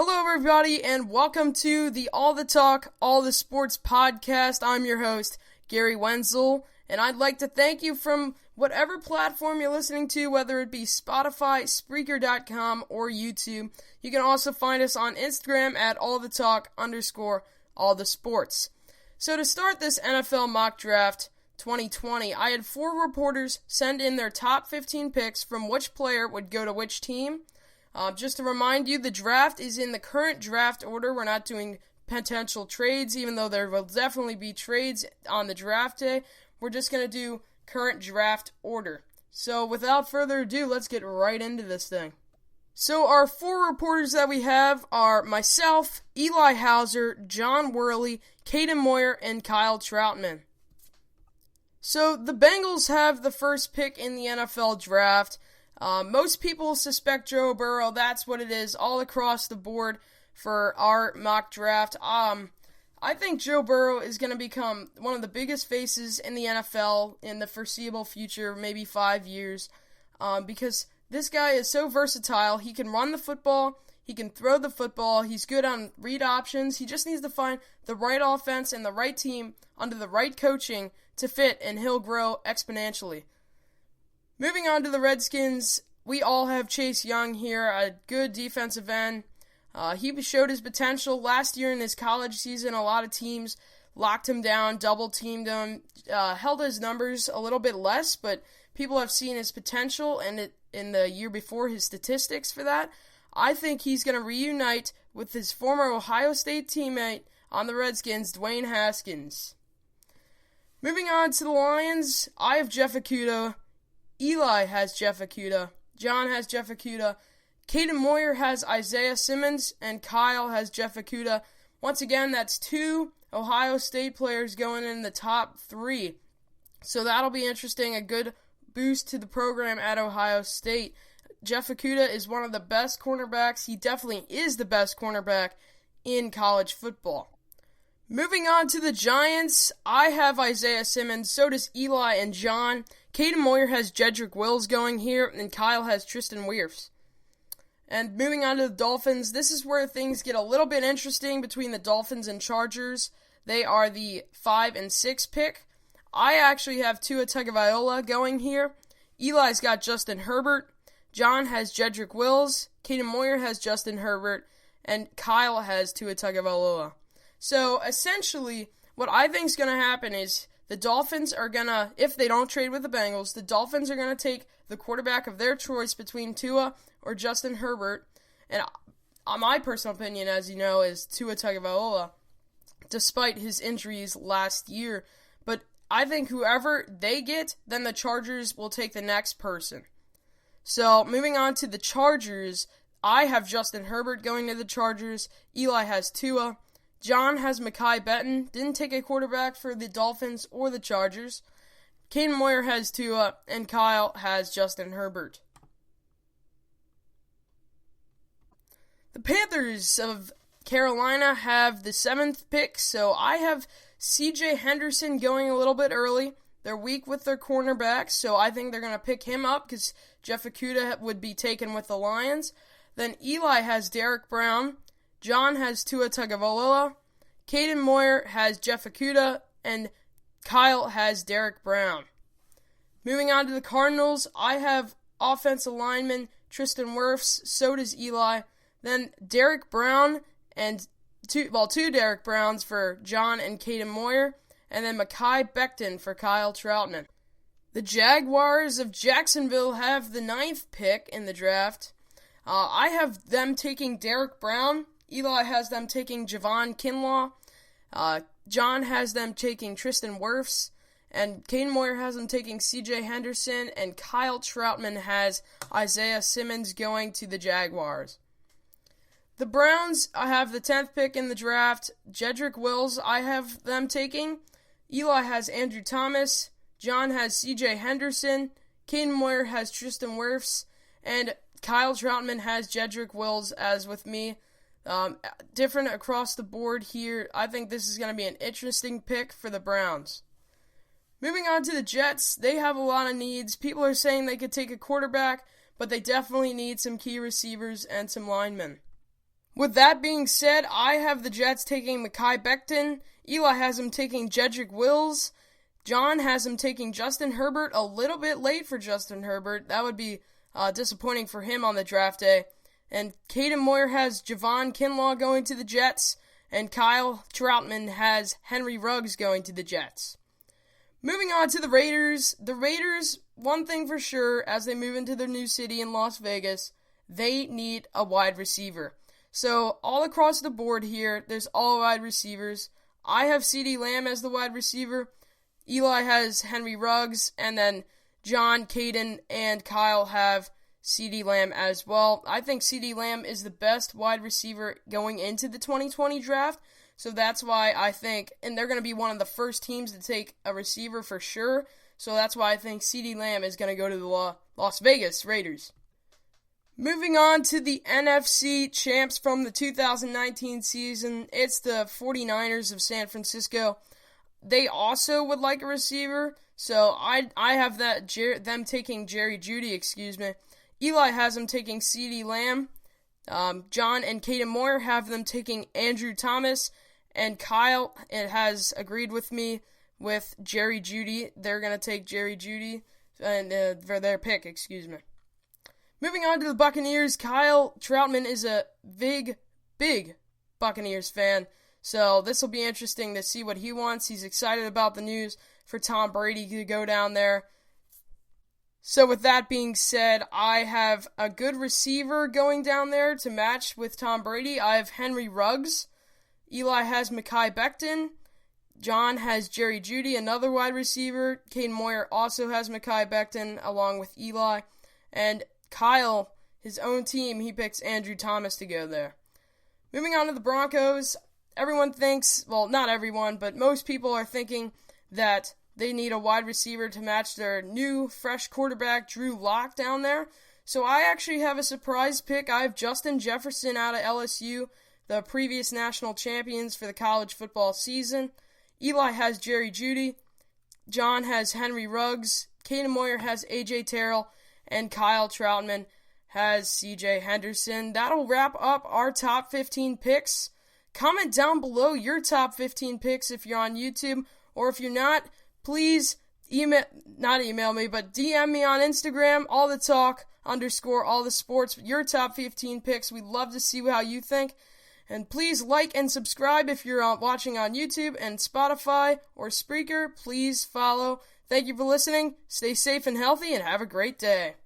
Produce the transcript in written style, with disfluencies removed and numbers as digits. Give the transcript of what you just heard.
Hello, everybody, and welcome to the All the Talk, All the Sports podcast. I'm your host, Gary Wenzel, and I'd like to thank you from whatever platform you're listening to, whether it be Spotify, Spreaker.com, or YouTube. You can also find us on Instagram at allthetalk_allthesports. So to start this NFL mock draft 2020, I had 4 reporters send in their top 15 picks from which player would go to which team. Just to remind you, the draft is in the current draft order. We're not doing potential trades, even though there will definitely be trades on the draft day. We're just going to do current draft order. So without further ado, let's get right into this thing. So our 4 reporters that we have are myself, Eli Hauser, John Worley, Caden Moyer, and Kyle Troutman. So the Bengals have the first pick in the NFL draft. Most people suspect Joe Burrow. That's what it is all across the board for our mock draft. I think Joe Burrow is going to become one of the biggest faces in the NFL in the foreseeable future, maybe 5 years, because this guy is so versatile. He can run the football, he can throw the football, he's good on read options. He just needs to find the right offense and the right team under the right coaching to fit, and he'll grow exponentially. Moving on to the Redskins, we all have Chase Young here, a good defensive end. He showed his potential last year in his college season. A lot of teams locked him down, double-teamed him, held his numbers a little bit less, but people have seen his potential and in the year before his statistics for that. I think he's going to reunite with his former Ohio State teammate on the Redskins, Dwayne Haskins. Moving on to the Lions, I have Jeff Okudah. Eli has Jeff Okudah, John has Jeff Okudah, Caden Moyer has Isaiah Simmons, and Kyle has Jeff Okudah. Once again, that's 2 Ohio State players going in the top 3. So that'll be interesting, a good boost to the program at Ohio State. Jeff Okudah is one of the best cornerbacks. He definitely is the best cornerback in college football. Moving on to the Giants, I have Isaiah Simmons, so does Eli and John. Caden Moyer has Jedrick Wills going here, and Kyle has Tristan Wirfs. And moving on to the Dolphins, this is where things get a little bit interesting between the Dolphins and Chargers. They are the 5 and 6 pick. I actually have Tua Tagovailoa going here. Eli's got Justin Herbert. John has Jedrick Wills. Caden Moyer has Justin Herbert. And Kyle has Tua Tagovailoa. So, essentially, what I think is going to happen is the Dolphins are going to, if they don't trade with the Bengals, the Dolphins are going to take the quarterback of their choice between Tua or Justin Herbert. And my personal opinion, as you know, is Tua Tagovailoa, despite his injuries last year. But I think whoever they get, then the Chargers will take the next person. So, moving on to the Chargers, I have Justin Herbert going to the Chargers. Eli has Tua. John has Mekhi Becton, didn't take a quarterback for the Dolphins or the Chargers. Caden Moyer has Tua, and Kyle has Justin Herbert. The Panthers of Carolina have the 7th pick, so I have C.J. Henderson going a little bit early. They're weak with their cornerbacks, so I think they're going to pick him up because Jeff Okudah would be taken with the Lions. Then Eli has Derek Brown. John has Tua Tagovailoa, Caden Moyer has Jeff Okudah, and Kyle has Derek Brown. Moving on to the Cardinals, I have offensive lineman Tristan Wirfs, so does Eli. Then Derek Brown and two Derek Browns for John and Caden Moyer, and then Mekhi Becton for Kyle Troutman. The Jaguars of Jacksonville have the 9th pick in the draft. I have them taking Derek Brown. Eli has them taking Javon Kinlaw. John has them taking Tristan Wirfs. And Caden Moyer has them taking C.J. Henderson. And Kyle Troutman has Isaiah Simmons going to the Jaguars. The Browns, I have the 10th pick in the draft. Jedrick Wills, I have them taking. Eli has Andrew Thomas. John has C.J. Henderson. Caden Moyer has Tristan Wirfs. And Kyle Troutman has Jedrick Wills, as with me. Different across the board here. I think this is going to be an interesting pick for the Browns. Moving on to the Jets, they have a lot of needs. People are saying they could take a quarterback, but they definitely need some key receivers and some linemen. With that being said, I have the Jets taking Mekhi Becton. Eli has him taking Jedrick Wills. John has him taking Justin Herbert, a little bit late for Justin Herbert. That would be disappointing for him on the draft day. And Caden Moyer has Javon Kinlaw going to the Jets. And Kyle Troutman has Henry Ruggs going to the Jets. Moving on to the Raiders. The Raiders, one thing for sure, as they move into their new city in Las Vegas, they need a wide receiver. So all across the board here, there's all wide receivers. I have CeeDee Lamb as the wide receiver. Eli has Henry Ruggs, and then John, Caden, and Kyle have CeeDee Lamb as well. I think CeeDee Lamb is the best wide receiver going into the 2020 draft, so that's why I think, and they're going to be one of the first teams to take a receiver for sure, so that's why I think CeeDee Lamb is going to go to the Las Vegas Raiders. Moving on to the NFC champs from the 2019 season, it's the 49ers of San Francisco. They also would like a receiver, so I have them taking Jerry Jeudy, Eli has them taking CeeDee Lamb. John and Caden Moyer have them taking Andrew Thomas, and Kyle has agreed with me with Jerry Jeudy. They're going to take Jerry Jeudy for their pick, Moving on to the Buccaneers, Kyle Troutman is a big Buccaneers fan, so this will be interesting to see what he wants. He's excited about the news for Tom Brady to go down there. So with that being said, I have a good receiver going down there to match with Tom Brady. I have Henry Ruggs. Eli has Mekhi Becton. John has Jerry Jeudy, another wide receiver. Caden Moyer also has Mekhi Becton along with Eli. And Kyle, his own team, he picks Andrew Thomas to go there. Moving on to the Broncos, everyone thinks, well, not everyone, but most people are thinking that they need a wide receiver to match their new, fresh quarterback, Drew Lock, down there. So I actually have a surprise pick. I have Justin Jefferson out of LSU, the previous national champions for the college football season. Eli has Jerry Jeudy. John has Henry Ruggs. Caden Moyer has A.J. Terrell. And Kyle Troutman has C.J. Henderson. That'll wrap up our top 15 picks. Comment down below your top 15 picks if you're on YouTube, or if you're not, please DM me on Instagram, allthetalk_all the sports, your top 15 picks. We'd love to see how you think. And please like and subscribe if you're watching on YouTube and Spotify or Spreaker. Please follow. Thank you for listening. Stay safe and healthy, and have a great day.